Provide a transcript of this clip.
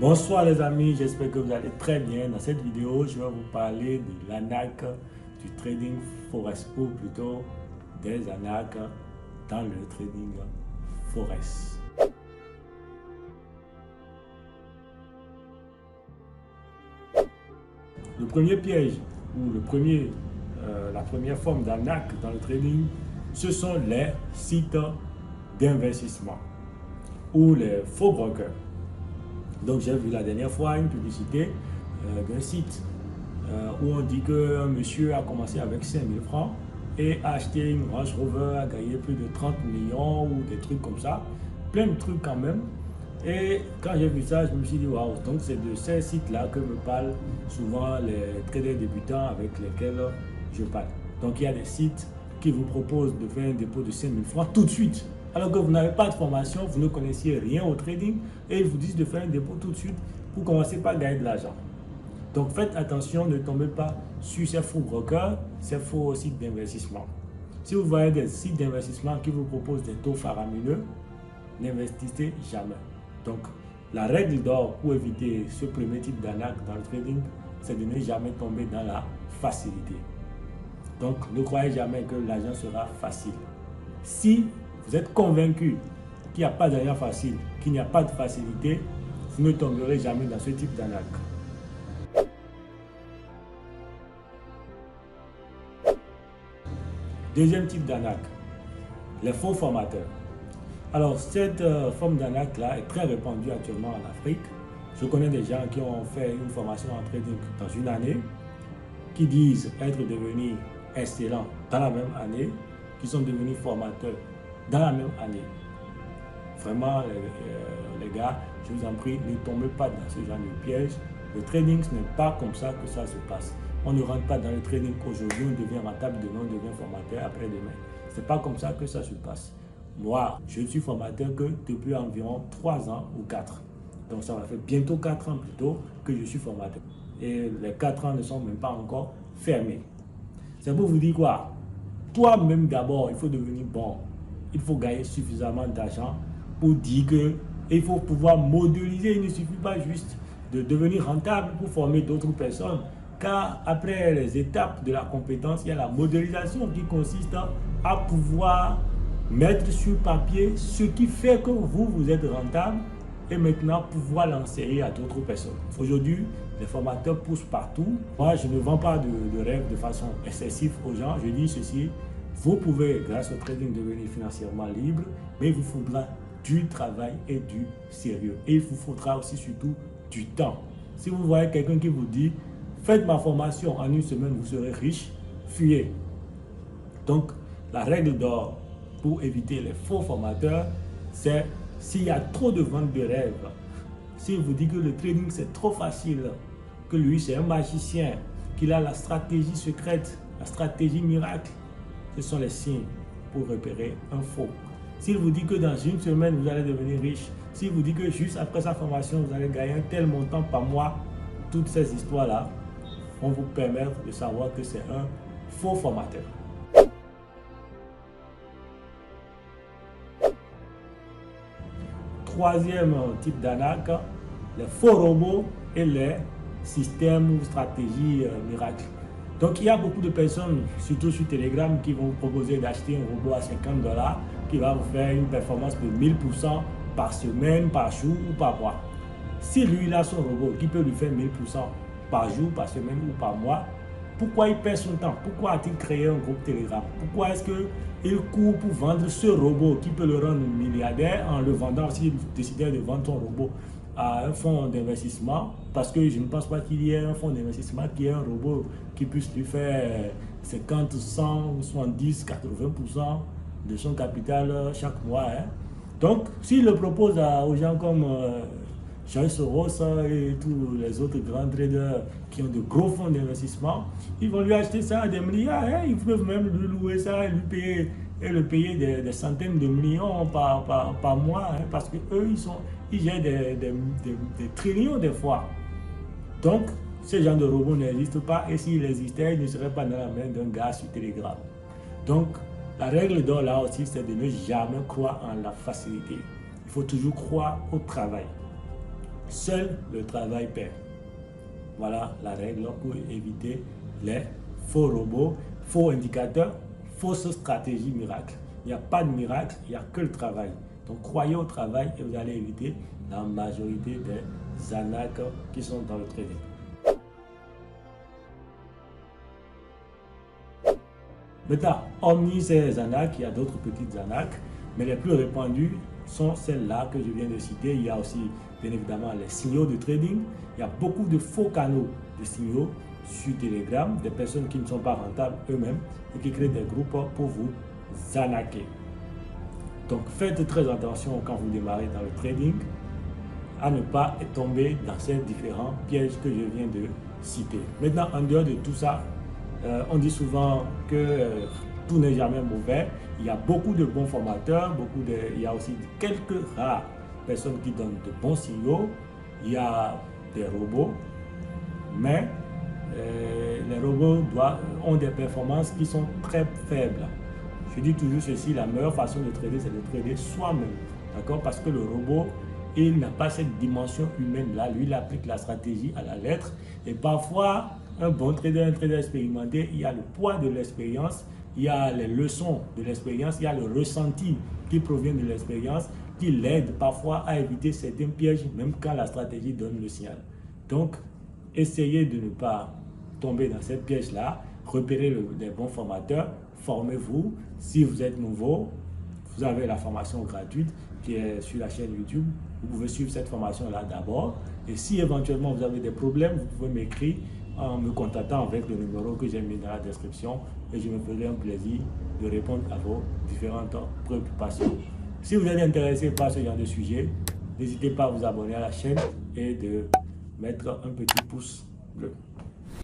Bonsoir les amis, j'espère que vous allez très bien. Dans cette vidéo, je vais vous parler de l'arnaque du trading forex ou plutôt des arnaques dans le trading forex. Le premier piège ou la première forme d'arnaque dans le trading, ce sont les sites d'investissement ou les faux brokers. Donc j'ai vu la dernière fois une publicité d'un site où on dit qu'un monsieur a commencé avec 5000 francs et a acheté une Range Rover, a gagné plus de 30 millions ou des trucs comme ça. Plein de trucs quand même. Et quand j'ai vu ça, je me suis dit waouh, donc c'est de ces sites-là que me parlent souvent les traders débutants avec lesquels je parle. Donc il y a des sites qui vous proposent de faire un dépôt de 5000 francs tout de suite. Alors que vous n'avez pas de formation, vous ne connaissiez rien au trading et ils vous disent de faire un dépôt tout de suite pour commencer par gagner de l'argent. Donc faites attention, ne tombez pas sur ces faux brokers, ces faux sites d'investissement. Si vous voyez des sites d'investissement qui vous proposent des taux faramineux, n'investissez jamais. Donc la règle d'or pour éviter ce premier type d'arnaque dans le trading, c'est de ne jamais tomber dans la facilité. Donc ne croyez jamais que l'argent sera facile. Si vous êtes convaincu qu'il n'y a pas d'argent facile, qu'il n'y a pas de facilité, vous ne tomberez jamais dans ce type d'arnaque. Deuxième type d'arnaque, les faux formateurs. Alors cette forme d'arnaque-là est très répandue actuellement en Afrique. Je connais des gens qui ont fait une formation en trading dans une année, qui disent être devenus excellents dans la même année, qui sont devenus formateurs dans la même année. Vraiment, les gars, je vous en prie, ne tombez pas dans ce genre de piège. Le trading, ce n'est pas comme ça que ça se passe. On ne rentre pas dans le trading aujourd'hui, on devient rentable, demain on devient formateur, après-demain. Ce n'est pas comme ça que ça se passe. Moi, je ne suis formateur que depuis environ 3 ans ou 4. Donc ça va faire bientôt 4 ans plutôt que je suis formateur. Et les 4 ans ne sont même pas encore fermés. C'est pour vous dire quoi? Toi-même d'abord, il faut devenir bon. Il faut gagner suffisamment d'argent pour dire qu'il faut pouvoir modéliser. Il ne suffit pas juste de devenir rentable pour former d'autres personnes. Car après les étapes de la compétence, il y a la modélisation qui consiste à pouvoir mettre sur papier ce qui fait que vous êtes rentable et maintenant pouvoir l'enseigner à d'autres personnes. Aujourd'hui, les formateurs poussent partout. Moi, je ne vends pas de rêve de façon excessive aux gens. Je dis ceci. Vous pouvez, grâce au trading, devenir financièrement libre, mais il vous faudra du travail et du sérieux. Et il vous faudra aussi surtout du temps. Si vous voyez quelqu'un qui vous dit « Faites ma formation, en une semaine, vous serez riche », fuyez. Donc, la règle d'or pour éviter les faux formateurs, c'est s'il y a trop de ventes de rêves, s'il vous dit que le trading c'est trop facile, que lui c'est un magicien, qu'il a la stratégie secrète, la stratégie miracle, ce sont les signes pour repérer un faux. S'il vous dit que dans une semaine, vous allez devenir riche, s'il vous dit que juste après sa formation, vous allez gagner un tel montant par mois, toutes ces histoires-là vont vous permettre de savoir que c'est un faux formateur. Troisième type d'arnaque, les faux robots et les systèmes ou stratégies miracles. Donc il y a beaucoup de personnes, surtout sur Telegram, qui vont vous proposer d'acheter un robot à 50 $, qui va vous faire une performance de 1000% par semaine, par jour ou par mois. Si lui, il a son robot qui peut lui faire 1000% par jour, par semaine ou par mois, pourquoi il perd son temps? Pourquoi a-t-il créé un groupe Telegram? Pourquoi est-ce qu'il court pour vendre ce robot qui peut le rendre milliardaire en le vendant, s'il décidait de vendre son robot à un fonds d'investissement? Parce que je ne pense pas qu'il y ait un fonds d'investissement qui ait un robot qui puisse lui faire 50, 100, 70, 80% de son capital chaque mois. Donc, s'il le propose aux gens comme George Soros et tous les autres grands traders qui ont de gros fonds d'investissement, ils vont lui acheter ça à des milliards. Ils peuvent même lui louer ça et le payer des centaines de millions par mois, parce qu'eux, ils gèrent des trillions des fois. Donc, ce genre de robot n'existe pas, et s'il existait, il ne serait pas dans la main d'un gars sur Telegram. Donc, la règle d'or là aussi, c'est de ne jamais croire en la facilité. Il faut toujours croire au travail. seul le travail paie. Voilà la règle pour éviter les faux robots, faux indicateurs, fausses stratégies miracles. Il n'y a pas de miracle, il n'y a que le travail. Donc croyez au travail et vous allez éviter la majorité des arnaques qui sont dans le trading. Maintenant, hormis ces arnaques, il y a d'autres petites arnaques, mais les plus répandues sont celles-là que je viens de citer. Il y a aussi, bien évidemment, les signaux de trading. Il y a beaucoup de faux canaux de signaux sur Telegram, des personnes qui ne sont pas rentables eux-mêmes et qui créent des groupes pour vous arnaquer. Donc, faites très attention quand vous démarrez dans le trading à ne pas tomber dans ces différents pièges que je viens de citer. Maintenant, en dehors de tout ça, on dit souvent que tout n'est jamais mauvais. Il y a beaucoup de bons formateurs, il y a aussi quelques rares personnes qui donnent de bons signaux. Il y a des robots, mais les robots ont des performances qui sont très faibles. Je dis toujours ceci, la meilleure façon de trader, c'est de trader soi-même. D'accord? Parce que le robot, il n'a pas cette dimension humaine-là. Lui, il applique la stratégie à la lettre. Et parfois, un bon trader, un trader expérimenté, il y a le poids de l'expérience, il y a les leçons de l'expérience, il y a le ressenti qui provient de l'expérience, qui l'aide parfois à éviter certains pièges, même quand la stratégie donne le signal. Donc, essayez de ne pas tomber dans ces pièges-là, repérez les bons formateurs, formez-vous. Si vous êtes nouveau, vous avez la formation gratuite qui est sur la chaîne YouTube. Vous pouvez suivre cette formation-là d'abord. Et si éventuellement vous avez des problèmes, vous pouvez m'écrire en me contactant avec le numéro que j'ai mis dans la description et je me ferai un plaisir de répondre à vos différentes préoccupations. Si vous êtes intéressé par ce genre de sujet, n'hésitez pas à vous abonner à la chaîne et de mettre un petit pouce bleu.